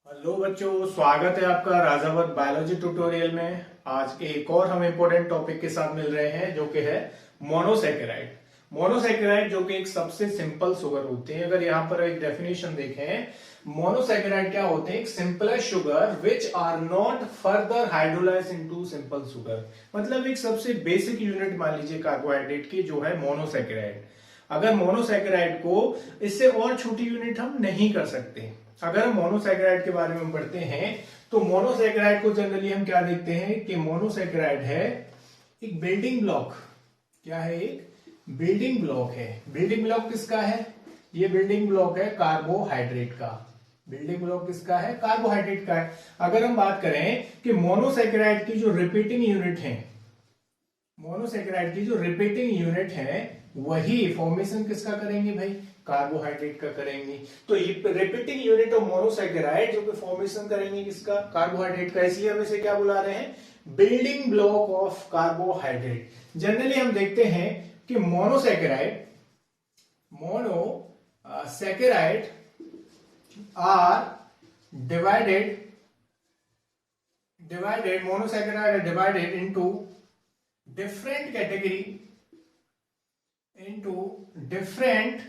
Hello बच्चों, स्वागत है आपका राजावत बायोलॉजी ट्यूटोरियल में। आज एक और हम इम्पोर्टेंट टॉपिक के साथ मिल रहे हैं जो कि है मोनोसेकेराइड। मोनोसेकेराइड जो कि एक सबसे सिंपल शुगर होते हैं। अगर यहाँ पर एक डेफिनेशन देखें, मोनोसेकेराइड क्या होते हैं? एक simplest sugar which are not further hydrolyse into simple sugar. मतलब एक सबसे बेसिक यूनिट मान लीजिए कार्बोहाइड्रेट की जो है मोनोसेकेराइड। अगर मोनोसेकेराइड को इससे और छोटी यूनिट हम नहीं कर सकते। अगर हम मोनोसेकेराइड के बारे में पढ़ते हैं तो मोनोसेकेराइड को जनरली हम क्या देखते हैं कि मोनोसेकेराइड है एक बिल्डिंग ब्लॉक। क्या है? एक बिल्डिंग ब्लॉक है। बिल्डिंग ब्लॉक किसका है? ये बिल्डिंग ब्लॉक है कार्बोहाइड्रेट का। बिल्डिंग ब्लॉक किसका है? कार्बोहाइड्रेट का है। अगर हम बात करें कि मोनोसेकेराइड की जो रिपीटिंग यूनिट है, मोनोसेकेराइड की जो रिपीटिंग यूनिट है वही फॉर्मेशन किसका करेंगे भाई? कार्बोहाइड्रेट का करेंगे। तो रिपीटिंग यूनिट ऑफ मोनोसेकेराइड जो कि फॉर्मेशन करेंगे किसका? कार्बोहाइड्रेट का। इसलिए हम इसे क्या बुला रहे हैं? Building block of carbohydrate. Generally हम देखते हैं कि monosaccharide are divided into different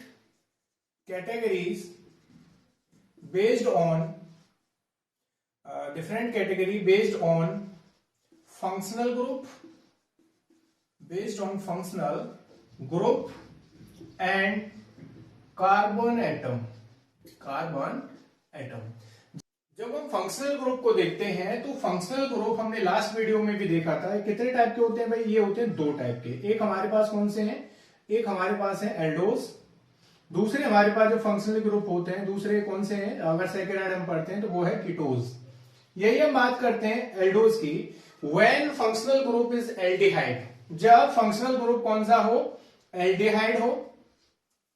categories based on functional group and carbon atom. जब हम फंक्शनल ग्रुप को देखते हैं तो फंक्शनल ग्रुप हमने लास्ट वीडियो में भी देखा था। कितने टाइप के होते हैं भाई? ये होते हैं दो टाइप के। एक हमारे पास कौन से हैं? एक हमारे पास है एल्डोज। दूसरे हमारे पास जो फंक्शनल ग्रुप होते हैं दूसरे कौन से हैं? अगर सेकेराइड हम पढ़ते हैं तो वो है कीटोज। यही हम बात करते हैं एल्डोज की। When functional group is aldehyde, जब फंक्शनल ग्रुप कौन सा हो? एल्डिहाइड हो,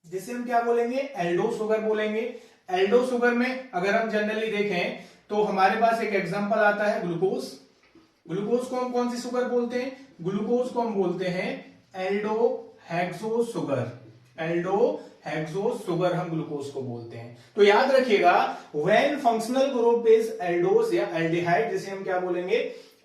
जिसे हम क्या बोलेंगे? एल्डो शुगर बोलेंगे। एल्डो शुगर में अगर हम जनरली देखें तो हमारे पास एक एग्जांपल आता है ग्लूकोज। ग्लूकोज को हम कौन सी शुगर बोलते हैं? ग्लूकोज को हम बोलते हैं aldo hexo sugar. Aldo hexo sugar हम ग्लूकोज को बोलते हैं। तो याद रखिएगा, when functional group is aldose या एल्डिहाइड, जिसे हम क्या बोलेंगे?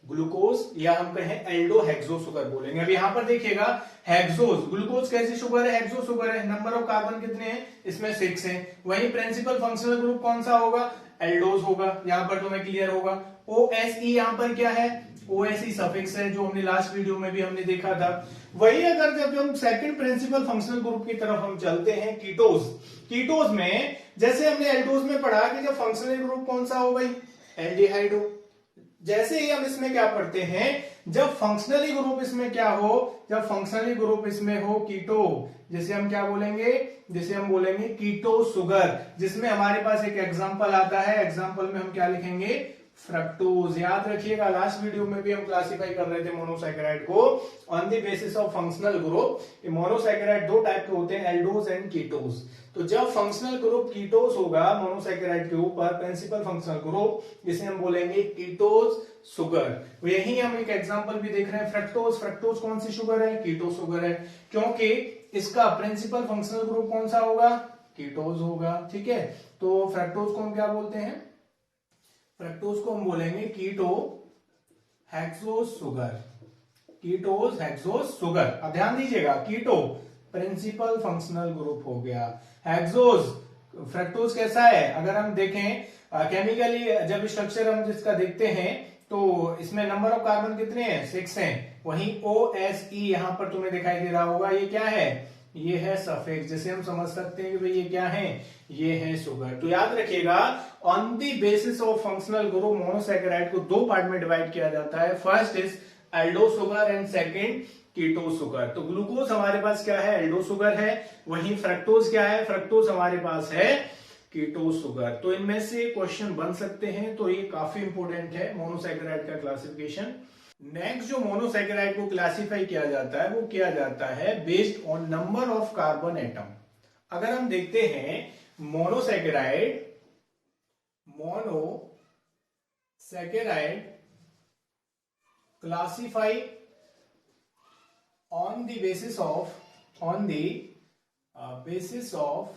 ग्लूकोज, या हम कहें एल्डो हेक्सो शुगर बोलेंगे। अब यहां पर देखिएगा हेक्सोज, ग्लूकोज कैसी शुगर है? हेक्सो शुगर है। नंबर ऑफ कार्बन कितने हैं? इसमें 6 है। वही प्रिंसिपल फंक्शनल ग्रुप कौन सा होगा? एल्डोज होगा। यहां पर तुम्हें क्लियर होगा। OSE यहां पर क्या है? OSE सफिक्स है, जो हमने लास्ट वीडियो में भी हमने देखा था। वही अगर जब हम सेकंड प्रिंसिपल फंक्शनल ग्रुप की तरफ हम चलते हैं, कीटोज। कीटोज में जैसे हमने एल्डोज में पढ़ा कि जब फंक्शनल ग्रुप कौन सा हो भाई? एल्डिहाइड हो। जैसे ही हम इसमें क्या पढ़ते हैं, जब फंक्शनली ग्रुप इसमें क्या हो? जब फंक्शनली ग्रुप इसमें हो कीटो, जिसे हम क्या बोलेंगे? जिसे हम बोलेंगे कीटो शुगर। जिसमें हमारे पास एक एग्जांपल आता है। एग्जांपल में हम क्या लिखेंगे? फ्रक्टोज। याद रखिएगा, लास्ट वीडियो में भी हम क्लासिफाई कर रहे थे मोनोसेकेराइड को on the basis of functional group. Monosaccharide दो टाइप के होते हैं, एल्डोज एंड कीटोज। तो जब फंक्शनल ग्रुप कीटोज होगा मोनोसेकेराइड के ऊपर, प्रिंसिपल फंक्शनल ग्रुप, जिसे हम बोलेंगे कीटोज शुगर। यही हम एक एग्जांपल भी देख रहे हैं, फ्रक्टोज। फ्रक्टोज कौन सी शुगर है? कीटो शुगर है, क्योंकि इसका प्रिंसिपल फंक्शनल ग्रुप कौन सा होगा? कीटोज होगा। ठीक है, तो फ्रक्टोज को हम क्या बोलते हैं? फ्रक्टोज को हम बोलेंगे keto hexose sugar. Ketose hexose sugar. अब ध्यान दीजिएगा, कीटो प्रिंसिपल फंक्शनल ग्रुप हो गया। हेक्सोज, फ्रक्टोज कैसा है? अगर हम देखें केमिकली, जब स्ट्रक्चर हम जिसका देखते हैं तो इसमें नंबर ऑफ कार्बन कितने हैं? 6 हैं। वहीं OSE यहां पर तुम्हें दिखाई दे रहा होगा, ये क्या है? ये है सफिक्स, जिसे हम समझ सकते हैं कि भाई ये क्या है? ये है शुगर। तो याद रखिएगा, on the basis of functional group monosaccharide को दो पार्ट में डिवाइड किया जाता है। First is aldo sugar and second keto sugar. तो ग्लूकोज हमारे पास क्या है? एल्डो शुगर है। वहीं फ्रक्टोज क्या है? फ्रक्टोज हमारे पास है कीटो शुगर। तो इनमें से क्वेश्चन बन सकते हैं, तो ये काफी इंपोर्टेंट है मोनोसेकेराइड का क्लासिफिकेशन। नेक्स्ट जो मोनोसेकेराइड को क्लासिफाई किया जाता है वो किया जाता है based on number of carbon atom. अगर हम देखते हैं monosaccharide classify on the basis of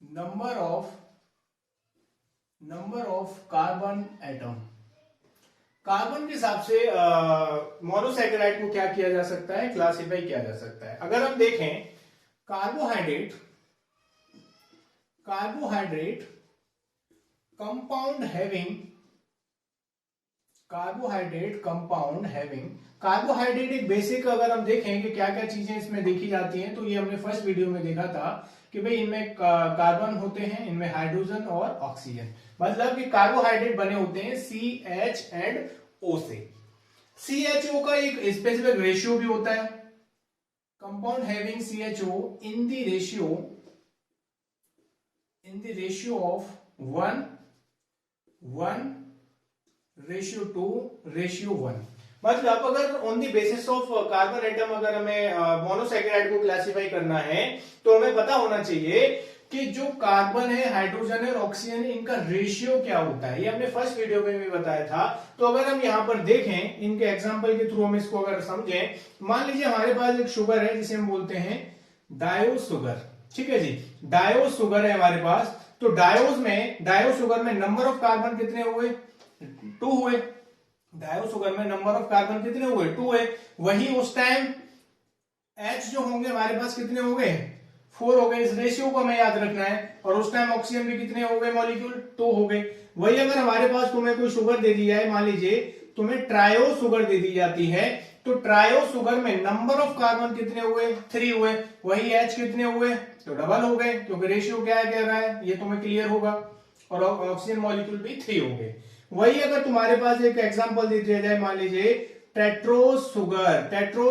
number of number of carbon atom. Carbon के हिसाब से मोनोसैकेराइड को क्या किया जा सकता है, क्लासिफाई किया जा सकता है। अगर हम देखें carbohydrate, carbohydrate compound having, carbohydrate compound having, carbohydrate एक बेसिक, अगर हम देखें कि क्या क्या चीजें इसमें देखी जाती हैं, तो ये हमने फर्स्ट वीडियो में देखा था कि भाई इनमें कार्बन होते हैं, इनमें हाइड्रोजन और ऑक्सीजन, मतलब कि कार्बोहाइड्रेट बने होते हैं CH एंड O से। CHO का एक स्पेसिफिक रेशियो भी होता है, compound having CHO in the ratio of 1:1:1, मतलब अगर on the basis of carbon atom अगर हमें मोनोसैकेराइड को क्लासिफाई करना है तो हमें पता होना चाहिए कि जो कार्बन है, हाइड्रोजन है और ऑक्सीजन है, इनका रेशियो क्या होता है। ये हमने फर्स्ट वीडियो में भी बताया था। तो अगर हम यहां पर देखें, इनके एग्जांपल के थ्रू हम इसको अगर समझें, मान लीजिए हमारे पास एक शुगर है जिसे हम बोलते हैं डायो शुगर, ठीक है जी, डायो शुगर है हमारे पास। तो डायो शुगर में नंबर ऑफ कार्बन कितने हुए, 2 हुए। डायो शुगर में नंबर ऑफ कार्बन कितने हुए, 2 है। वही उस टाइम H जो होंगे हमारे पास कितने हो गए, 4 हो गए। इस रेशियो को हमें याद रखना है। और उस टाइम ऑक्सीजन भी कितने हो गए मॉलिक्यूल, 2 हो गए। वही अगर हमारे पास तुम्हें कोई शुगर दे दी जाए, मान लीजिए तुम्हें ट्रायो शुगर दे दी जाती है, तो ट्रायो शुगर में नंबर ऑफ कार्बन कितने हुए, 3 हुए। वही H कितने हुए, तो डबल हो गए, क्योंकि रेशियो क्या है, कह रहा है, ये तुम्हें क्लियर होगा। और ऑक्सीजन मॉलिक्यूल भी 3 हो गए। वही अगर तुम्हारे पास एक एग्जांपल दे दिया जाए, मान लीजिए टेट्रो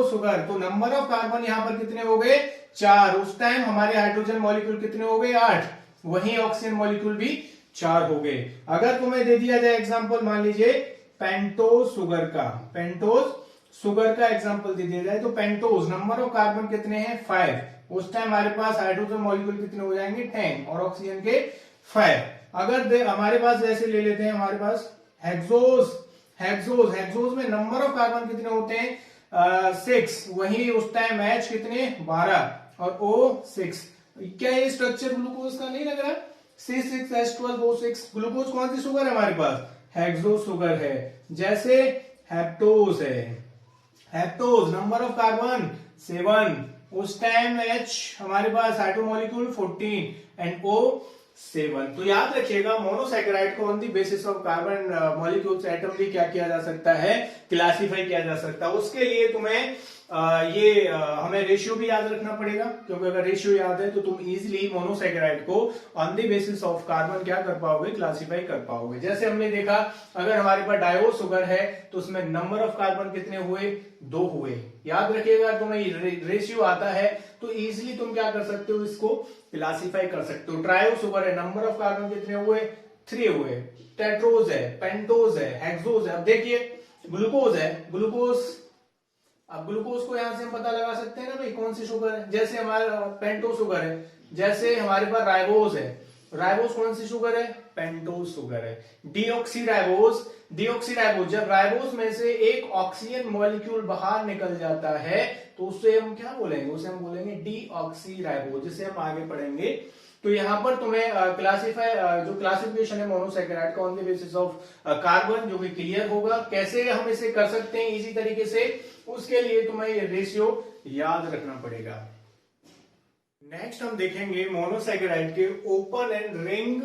शुगर, तो नंबर ऑफ कार्बन यहां पर कितने हो गए, 4। उस टाइम हमारे हाइड्रोजन मॉलिक्यूल कितने हो गए, 8। वही ऑक्सीजन मॉलिक्यूल भी 4 हो गए। अगर तुम्हें दे दिया जाए एग्जांपल, मान लीजिए पेंटोज शुगर का एग्जांपल दे दिया जाए, तो पेंटोज नंबर ऑफ कार्बन कितने हैं, 5। उस टाइम हमारे पास हाइड्रोजन मॉलिक्यूल कितने हो जाएंगे, 10 और ऑक्सीजन के 5। अगर हमारे पास जैसे ले लेते हैं, हमारे पास हेक्सोज में नंबर ऑफ कार्बन कितने होते हैं, 6। वही उस टाइम H कितने, 12 और O 6। क्या ये स्ट्रक्चर ग्लूकोज का नहीं लग रहा, C6H12O6। ग्लूकोज कौन सी शुगर है हमारे पास, हेक्सो शुगर है। जैसे हेप्टोज है, हेप्टोज नंबर ऑफ कार्बन 7। उस टाइम H हमारे पास हाइड्रो मॉलिक्यूल 14 एंड O 7। तो याद रखिएगा, मोनोसैकेराइड को on the basis of carbon molecules atom भी क्या किया जा सकता है, क्लासिफाई किया जा सकता है। उसके लिए तुम्हें हमें रेशियो भी याद रखना पड़ेगा, क्योंकि अगर रेशियो याद है तो तुम इजीली मोनोसैकेराइड को on the basis of carbon क्या कर पाओगे, क्लासिफाई कर पाओगे। जैसे हमने देखा, अगर हमारे पास डायो शुगर है तो उसमें नंबर ऑफ कार्बन कितने हुए, 2 हुए। याद रखिएगा, तुम्हें रेशियो आता है तो इजीली तुम क्या कर सकते हो, इसको क्लासिफाई कर सकते हो। ट्रायो शुगर है, नंबर ऑफ कार्बन कितने हुए, 3 हुए। टेट्रोज है, पेंटोज है, हेक्सोज है। अब देखिए ग्लूकोज है, अब ग्लूकोज को यहां से हम पता लगा सकते हैं ना भाई कौन सी शुगर है। जैसे हमारा पेंटो शुगर है, जैसे हमारे पास राइबोज है, राइबोज कौन सी शुगर है, पेंटोज शुगर है। डीऑक्सीराइबोज जब राइबोज में से एक ऑक्सीजन मॉलिक्यूल बाहर निकल जाता है तो उससे हम क्या बोलेंगे, उसे हम बोलेंगे डीऑक्सीराइबोज, जिसे हम आगे पढ़ेंगे। तो यहां पर तुम्हें जो क्लासिफिकेशन है मोनोसैकेराइड का on the basis of carbon, जो कि क्लियर होगा। कैसे हम इसे कर सकते हैं इजी तरीके से, उसके लिए तुम्हें ये रेशियो याद रखना पड़ेगा। नेक्स्ट हम देखेंगे मोनोसैकेराइड के open and ring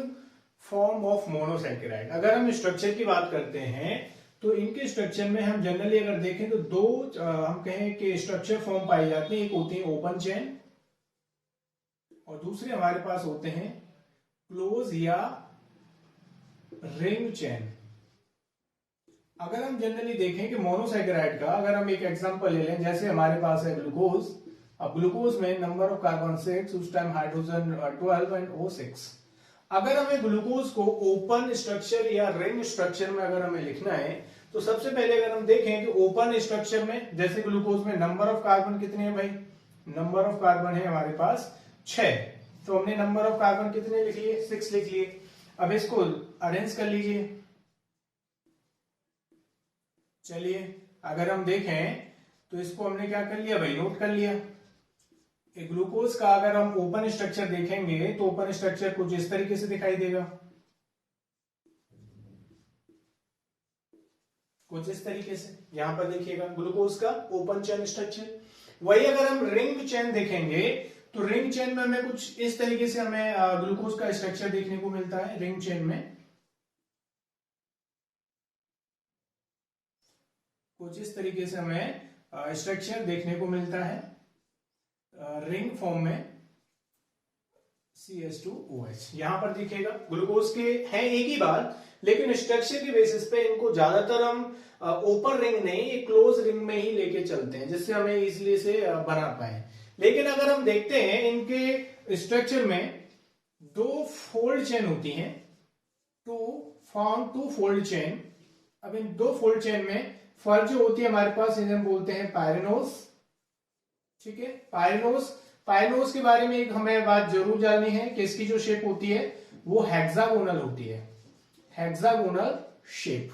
form of monosaccharide. अगर हम स्ट्रक्चर की बात करते हैं तो इनके स्ट्रक्चर में हम जनरली अगर देखें तो दो हम कहें कि स्ट्रक्चर फॉर्म पाई जाती है। एक होती है ओपन चेन और दूसरे हमारे पास होते हैं क्लोज या रिंग चेन। अगर हम जनरली देखें कि मोनोसैकेराइड का अगर हम एक एग्जांपल ले लें, जैसे हमारे पास है ग्लूकोज। अब ग्लूकोज में नंबर ऑफ कार्बन 6, उस टाइम हाइड्रोजन 12 एंड O6। अगर हमें ग्लूकोज को ओपन स्ट्रक्चर या रिंग स्ट्रक्चर में अगर हमें लिखना है तो सबसे पहले अगर हम देखें कि ओपन स्ट्रक्चर में जैसे ग्लूकोज में नंबर ऑफ कार्बन कितने हैं भाई, नंबर ऑफ कार्बन है हमारे पास 6। तो हमने नंबर ऑफ कार्बन कितने लिख लिए, 6 लिख लिए। अब इसको अरेंज कर लीजिए। चलिए अगर हम देखें तो इसको हमने क्या कर लिया भाई, नोट कर लिया। ग्लूकोज का अगर हम ओपन स्ट्रक्चर देखेंगे तो ओपन स्ट्रक्चर कुछ इस तरीके से दिखाई देगा। कुछ इस तरीके से। यहां पर देखिएगा ग्लूकोज का ओपन चेन स्ट्रक्चर। वही अगर हम रिंग चेन देखेंगे तो रिंग चेन में हमें कुछ इस तरीके से हमें ग्लूकोज का स्ट्रक्चर देखने को मिलता है रिंग चेन में। कुछ इस तरीके से हमें स्ट्रक्चर देखने को मिलता है रिंग फॉर्म में CH2OH। यहां पर देखिएगा ग्लूकोज के हैं एक ही बात, लेकिन स्ट्रक्चर के बेसिस पे इनको ज्यादातर हम ओपन रिंग नहीं, एक क्लोज रिंग में ही लेके चलते हैं, जिससे हमें इजीली से बना पाए। लेकिन अगर हम देखते हैं इनके स्ट्रक्चर में दो फोल्ड चेन होती हैं, टू फोल्ड चेन। अब इन दो फोल्ड चेन में फर्स्ट जो होती है हमारे पास, इन्हें हम बोलते हैं पायरेनोस। ठीक है, पायरेनोस के बारे में एक हमें बात जरूर जाननी है कि इसकी जो शेप होती है वो हेक्सागोनल होती है, हेक्सागोनल शेप।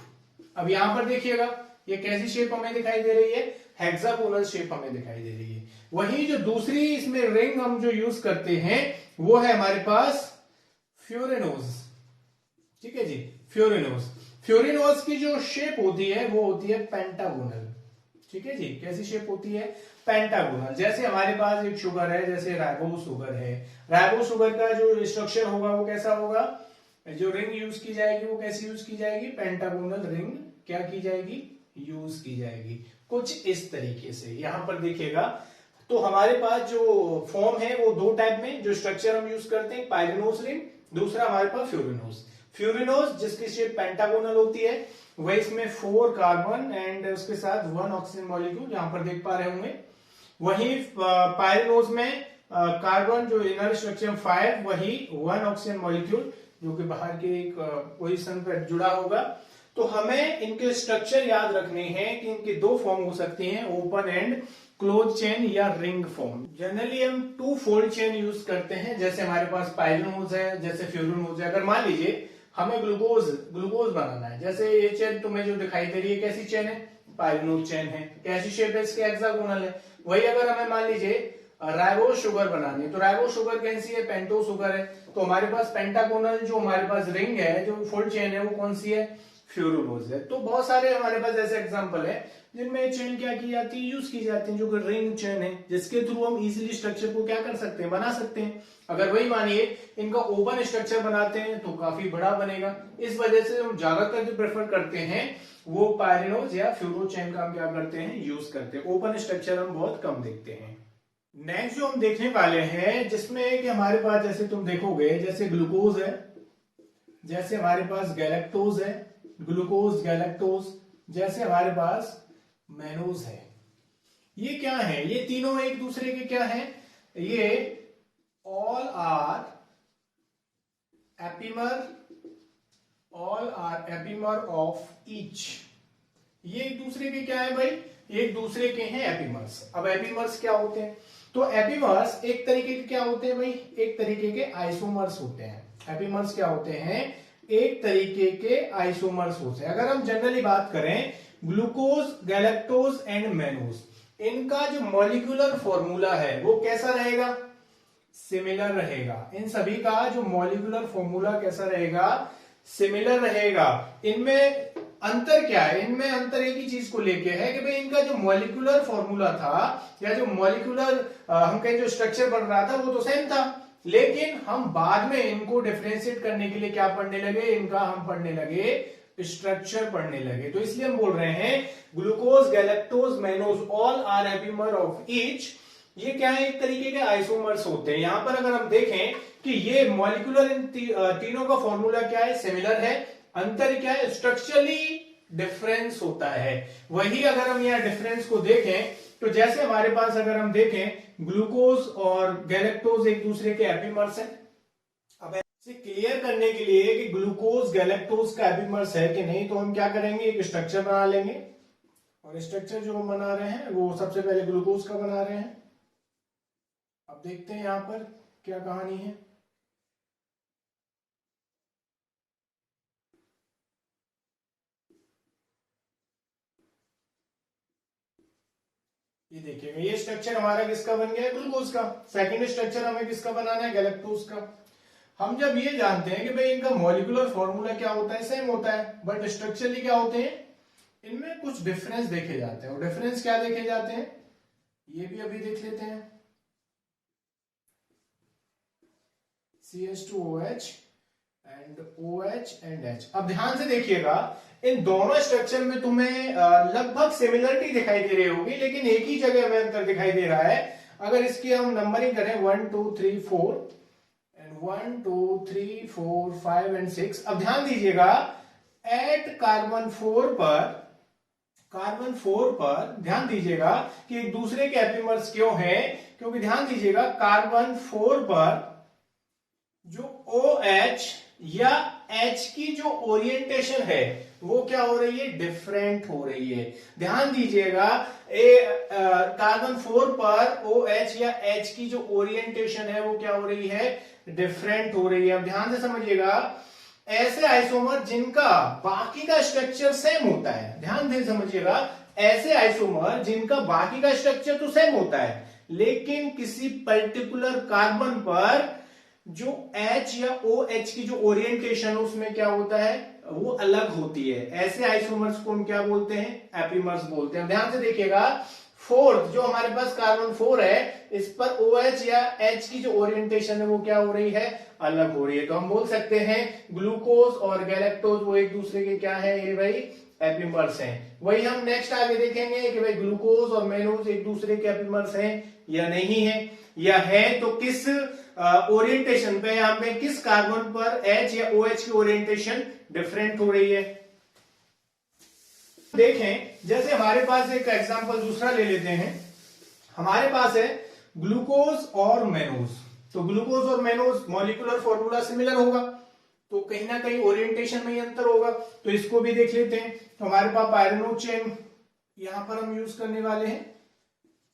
अब यहां पर देखिएगा ये कैसी शेप हमें दिखाई दे रही है, हेक्सागोनल शेप हमें दिखाई दे रही है। वही जो दूसरी इसमें रिंग हम जो यूज करते हैं वो है हमारे पास फ्यूरेनोस। ठीक है जी, फ्यूरेनोस की जो शेप होती है वो होती है पेंटागोनल। ठीक है जी, कैसी शेप होती है, पेंटागोनल। जैसे हमारे पास एक शुगर है, जैसे राइबोस शुगर है, राइबोस शुगर का जो स्ट्रक्चर होगा वो कैसा होगा, जो रिंग यूज की जाएगी वो कैसी यूज की जाएगी, पेंटागोनल रिंग क्या की जाएगी, यूज की जाएगी। कुछ इस तरीके से यहां पर देखिएगा। तो हमारे पास जो फॉर्म है वो दो टाइप में जो स्ट्रक्चर हम यूज करते हैं, पायरेनोस रिंग, दूसरा हमारे पास फ्यूरेनोस जिसकी शेप पेंटागोनल होती है। वही इसमें 4 कार्बन एंड उसके साथ 1 ऑक्सीजन मॉलिक्यूल यहां पर देख पा रहे होंगे। वही पायरेनोस में कार्बन जो इनर स्ट्रक्चर 5, वही 1 ऑक्सीजन मॉलिक्यूल जो कि बाहर के एक पोजीशन पर जुड़ा होगा। तो हमें इनके स्ट्रक्चर याद रखने हैं कि इनके दो फॉर्म हो सकती हैं, ओपन एंड क्लोज चेन या रिंग फॉर्म। जनरली हम 2 फोल्ड चेन यूज करते हैं, जैसे हमारे पास पायरेनोस है, जैसे फ्यूरेनोस है। अगर मान लीजिए हमें ग्लूकोज बनाना है, जैसे ये चेन तुम्हें जो दिखाई दे रही है कैसी चेन है, पायरेनोस चेन है। कैसी शेप है इसके, हेक्सागोनल है। वही अगर हमें मान लीजिए राइबोस शुगर बनानी है, तो राइबोस शुगर कैसी है, पेंटोस शुगर है। तो हमारे पास पेंटागोनल जो हमारे पास रिंग है, जो फोल्ड चेन है, वो कौन सी है, फ्यूरेनोस है। तो बहुत सारे हमारे पास ऐसे एग्जांपल है जिनमें चेन क्या की जाती है, यूज की जाती है, जो कि रिंग चेन है, जिसके थ्रू हम इजीली स्ट्रक्चर को क्या कर सकते हैं, बना सकते हैं। अगर वही मानिए इनका ओपन स्ट्रक्चर बनाते हैं तो काफी बड़ा बनेगा। इस वजह से हम ज्यादातर जो प्रेफर करते हैं वो पायरेनोस या फ्यूरो चेन का हम क्या करते हैं, यूज करते हैं। ओपन स्ट्रक्चर हम बहुत कम देखते हैं। नेक्स्ट जो हम देखने वाले हैं, जिसमें कि हमारे पास जैसे तुम देखोगे, जैसे ग्लूकोज है, जैसे हमारे पास गैलेक्टोज है, ग्लूकोज गैलेक्टोज, जैसे हमारे पास मैनोज है। ये क्या है, ये तीनों एक दूसरे के क्या है, ये all are epimer of each. ये एक दूसरे के क्या है भाई, एक दूसरे के हैं एपिमर्स। अब एपिमर्स क्या होते हैं, तो एपिमर्स एक तरीके के क्या होते हैं भाई, एक तरीके के आइसोमर्स होते हैं। एपिमर्स क्या होते हैं, एक तरीके के आइसोमर्स होते हैं। अगर हम जनरली बात करें, ग्लूकोज गैलेक्टोज एंड मैनोज, इनका जो मॉलिक्यूलर फॉर्मूला है वो कैसा रहेगा, सिमिलर रहेगा। इन सभी का जो मॉलिक्यूलर फॉर्मूला कैसा रहेगा, सिमिलर रहेगा। इनमें अंतर क्या है, इनमें अंतर एक ही चीज को लेके है कि भाई इनका जो मॉलिक्यूलर फॉर्मूला था या जो मॉलिक्यूलर हम कहें जो स्ट्रक्चर बन रहा था वो तो सेम था, लेकिन हम बाद में इनको डिफरेंशिएट करने के लिए क्या पढ़ने लगे, इनका हम पढ़ने लगे स्ट्रक्चर पढ़ने लगे। तो इसलिए हम बोल रहे हैं glucose galactose mannose all are epimer of each. ये क्या है, एक तरीके के आइसोमर्स होते हैं। यहां पर अगर हम देखें कि ये मॉलिक्यूलर इन तीनों का फॉर्मूला क्या है, सिमिलर है। अंतर क्या है, स्ट्रक्चरली डिफरेंस होता है। वही अगर हम यहाँ डिफरेंस को देखें तो जैसे हमारे पास अगर हम देखें ग्लूकोज और गैलेक्टोज एक दूसरे के एपिमर्स हैं। अब इसे क्लियर करने के लिए कि ग्लूकोज गैलेक्टोज का एपिमर्स है कि नहीं, तो हम क्या करेंगे, एक स्ट्रक्चर बना लेंगे। और स्ट्रक्चर जो हम बना रहे हैं वो सबसे पहले ग्लूकोज का बना रहे हैं। अब देखते हैं यहां पर क्या कहानी है। ये देखिएगा, ये स्ट्रक्चर हमारा किसका बन गया है, ग्लूकोज का। सेकंड स्ट्रक्चर हमें किसका बनाना है, गैलेक्टोज का। हम जब ये जानते हैं कि भाई इनका मॉलिक्यूलर फॉर्मूला क्या होता है, सेम होता है, बट स्ट्रक्चरली क्या होते हैं, इनमें कुछ डिफरेंस देखे जाते हैं। और डिफरेंस क्या देखे जाते हैं ये भी अभी देख लेते हैं। CH2OH and OH and H। अब ध्यान से देखिएगा, इन दोनों स्ट्रक्चर में तुम्हें लगभग सिमिलरिटी दिखाई दे रही होगी, लेकिन एक ही जगह में अंतर दिखाई दे रहा है। अगर इसकी हम नंबरिंग करें 1 2 3 4 एंड 1 2 3 4 5 एंड 6। अब ध्यान दीजिएगा, एट कार्बन 4 पर ध्यान दीजिएगा कि एक दूसरे के एपिमर्स क्यों हैं, क्योंकि ध्यान दीजिएगा कार्बन 4 पर जो OH या H की जो ओरिएंटेशन है वो क्या हो रही है, डिफरेंट हो रही है। ध्यान दीजिएगा, कार्बन 4 पर OH या H की जो ओरिएंटेशन है वो क्या हो रही है, डिफरेंट हो रही है। अब ध्यान से समझिएगा, ऐसे आइसोमर जिनका बाकी का स्ट्रक्चर सेम होता है, ध्यान से समझिएगा, ऐसे आइसोमर जिनका बाकी का स्ट्रक्चर तो सेम होता है, लेकिन किसी पर्टिकुलर कार्बन पर जो H या OH की जो ओरिएंटेशन उसमें क्या होता है, वो अलग होती है। ऐसे आइसोमर्स को हम क्या बोलते हैं, एपिमर्स बोलते हैं। ध्यान से देखिएगा, फोर्थ जो हमारे पास कार्बन 4 है, इस पर OH या H की जो ओरिएंटेशन है वो क्या हो रही है, अलग हो रही है। तो हम बोल सकते हैं ग्लूकोज और गैलेक्टोज वो एक दूसरे के क्या है, ये भाई एपिमर्स हैं। वही हम नेक्स्ट आगे देखेंगे कि भाई ग्लूकोज और मेनोज एक दूसरे के एपिमर्स हैं या नहीं है, या है तो किस ओरिएंटेशन पे, यहाँ पे किस कार्बन पर H या OH की ओरिएंटेशन डिफरेंट हो रही है। देखें, जैसे हमारे पास एक एग्जांपल दूसरा ले लेते हैं। हमारे पास है ग्लूकोज और मेनोज। तो ग्लूकोज और मेनोज मॉलिक्यूलर फॉर्मूला सिमिलर होगा, तो कहीं ना कहीं ओरिएंटेशन में ही अंतर होगा। तो इसको भी देख लेते हैं। तो हमारे पास पायरेनो चेन यहां पर हम यूज करने वाले हैं।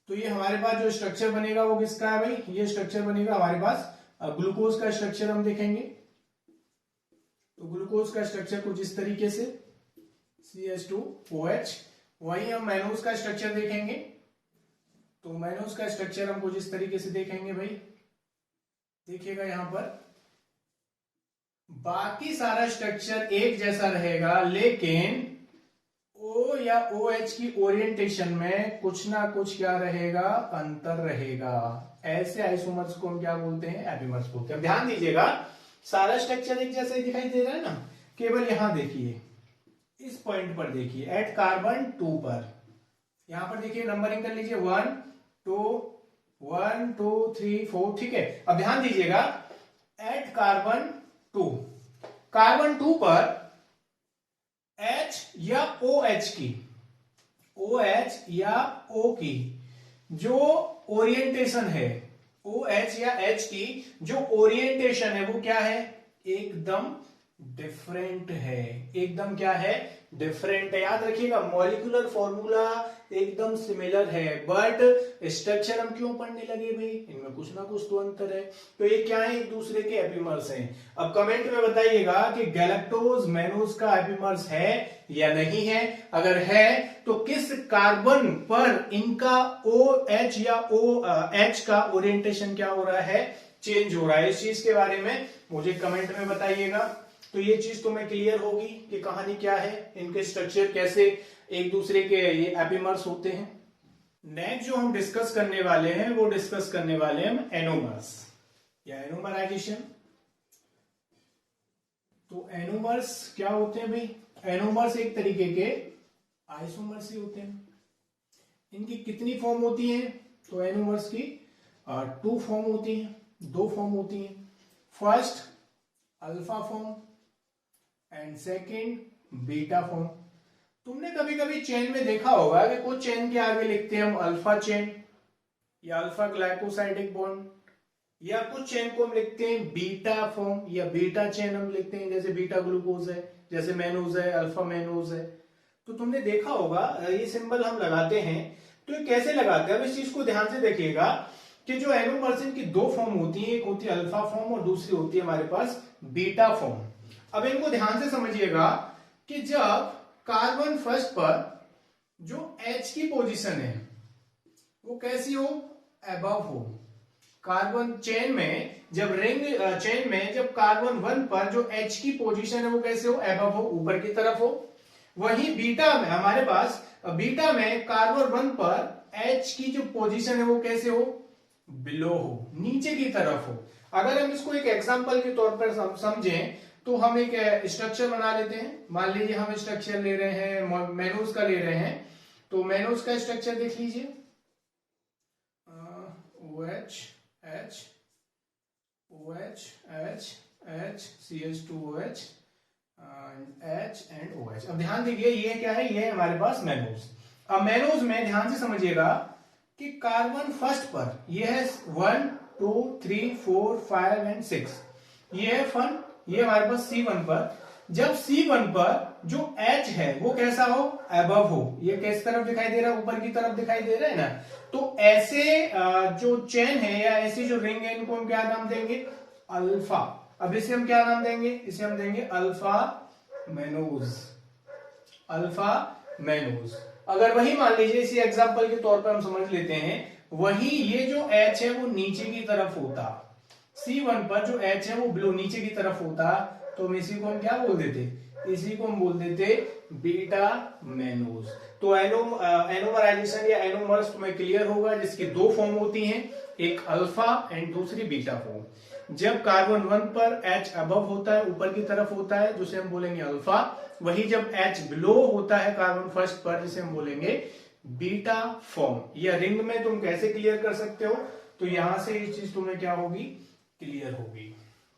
तो ये हमारे पास जो स्ट्रक्चर बनेगा वो किसका है भाई, ये स्ट्रक्चर बनेगा हमारे पास ग्लूकोज का स्ट्रक्चर हम देखेंगे। तो ग्लूकोज का स्ट्रक्चर कुछ इस तरीके से CH2OH। वही हम मेनोज का स्ट्रक्चर देखेंगे। तो मेनोज का स्ट्रक्चर हम कुछ इस तरीके से देखेंगे भाई। देखिएगा यहां पर बाकी सारा स्ट्रक्चर एक जैसा रहेगा, लेकिन O या OH की ओरिएंटेशन में कुछ ना कुछ क्या रहेगा, अंतर रहेगा। ऐसे आइसोमर्स को हम क्या बोलते हैं, एपिमर्स बोलते हैं। ध्यान दीजिएगा, सारा स्ट्रक्चर एक जैसा ही दिखाई दे रहा है ना, केवल यहां देखिए, इस पॉइंट पर देखिए, एट कार्बन 2 पर, यहां पर देखिए नंबरिंग कर लीजिए 1 2 3 4, ठीक है। अब ध्यान दीजिएगा, एट कार्बन 2 पर H या OH की, OH या O की जो ओरिएंटेशन है, OH या H की जो ओरिएंटेशन है वो क्या है, एकदम डिफरेंट है। एकदम क्या है, डिफरेंट है। याद रखिएगा, मॉलिक्यूलर फॉर्मूला एकदम सिमिलर है, बट स्ट्रक्चर हम क्यों पढ़ने लगे भाई, इनमें कुछ ना कुछ तो अंतर है। तो ये क्या है, एक दूसरे के एपिमर्स हैं। अब कमेंट में बताइएगा कि गैलेक्टोज मेनोज का एपिमर्स है या नहीं है। अगर है तो किस कार्बन पर इनका OH या OH का ओरिएंटेशन क्या हो रहा है, चेंज हो रहा है। इस चीज के बारे में मुझे कमेंट में बताइएगा। तो ये चीज तुम्हें क्लियर होगी कि कहानी क्या है, इनके स्ट्रक्चर कैसे एक दूसरे के ये एपिमर्स होते हैं। नेक्स्ट जो हम डिस्कस करने वाले हैं वो डिस्कस करने वाले हैं हम एनोमर्स या एनोमराइजेशन। तो एनोमर्स क्या होते हैं भाई, एनोमर्स एक तरीके के आइसोमर्स ही होते हैं। इनकी कितनी फॉर्म होती है, तो एनोमर्स की 2 फॉर्म होती है, 2 फॉर्म होती है। First alpha form and second beta form. तुमने कभी कभी चेन में देखा होगा कि कुछ चेन के आगे लिखते हैं हम अल्फा चेन या अल्फा ग्लाइकोसाइडिक बॉन्ड, या कुछ चेन को हम लिखते हैं बीटा फॉर्म या बीटा चेन हम लिखते हैं, जैसे बीटा ग्लूकोज है, जैसे मेनोज है, अल्फा मेनोज है। तो तुमने देखा होगा ये सिंबल हम लगाते हैं। तो ये कैसे लगाते हैं, अब इस चीज को ध्यान से देखिएगा कि जो एनोमर्स की 2 फॉर्म होती है, एक होती है अल्फा फॉर्म और दूसरी होती है हमारे पास बीटा फॉर्म। अब इनको ध्यान से समझिएगा कि जब कार्बन फर्स्ट पर जो H की पोजीशन है वो कैसी हो, अबव हो। कार्बन चेन में जब रिंग चेन में जब कार्बन 1 पर जो H की पोजीशन है वो कैसे हो, अबव हो, ऊपर की तरफ हो। वही बीटा में हमारे पास, बीटा में कार्बन 1 पर H की जो पोजीशन है वो कैसे हो, बिलो हो, नीचे की तरफ हो। अगर हम इसको एक एग्जांपल के तौर पर समझें तो हम एक स्ट्रक्चर बना लेते हैं। मान लीजिए हम स्ट्रक्चर ले रहे हैं, मैनोज का ले रहे हैं, तो मैनोज का स्ट्रक्चर देख लीजिए, OH H OH H H CH2OH H and OH। अब ध्यान दीजिए ये क्या है, ये है हमारे पास मैनोज। अब मैनोज में ध्यान से समझिएगा कि कार्बन फर्स्ट पर ये है 1 2 3 4 5 एंड 6, ये है फन, ये हमारे पास C1 पर। जब C1 पर जो H है वो कैसा हो, अबव हो, ये किस तरफ दिखाई दे रहा है, ऊपर की तरफ दिखाई दे रहा है ना। तो ऐसे जो चेन है या ऐसी जो रिंग है, इनको हम क्या नाम देंगे, अल्फा। अब इसे हम क्या नाम देंगे, इसे हम देंगे अल्फा मैनोज, अल्फा मैनोज। अगर वही मान लीजिए इसी एग्जांपल के तौर पर हम समझ लेते हैं, वही ये जो H है वो नीचे की तरफ होता, C1 पर जो H है वो बिलो नीचे की तरफ होता, तो हम इसी को हम क्या बोल देते, इसी को हम बोल देते बीटा मैनोज। तो एनोमराइजेशन या एनोमर्स तुम्हें क्लियर होगा, जिसकी दो फॉर्म होती हैं, एक अल्फा एंड दूसरी बीटा फॉर्म। जब कार्बन 1 पर H अबव होता है, ऊपर की तरफ होता है, जिसे हम बोलेंगे अल्फा। वही जब H बिलो होता है कार्बन फर्स्ट पर, जिसे हम बोलेंगे बीटा फॉर्म। या रिंग में तुम कैसे क्लियर कर सकते हो, तो यहां से ये चीज तुम्हें क्या होगी, क्लियर होगी।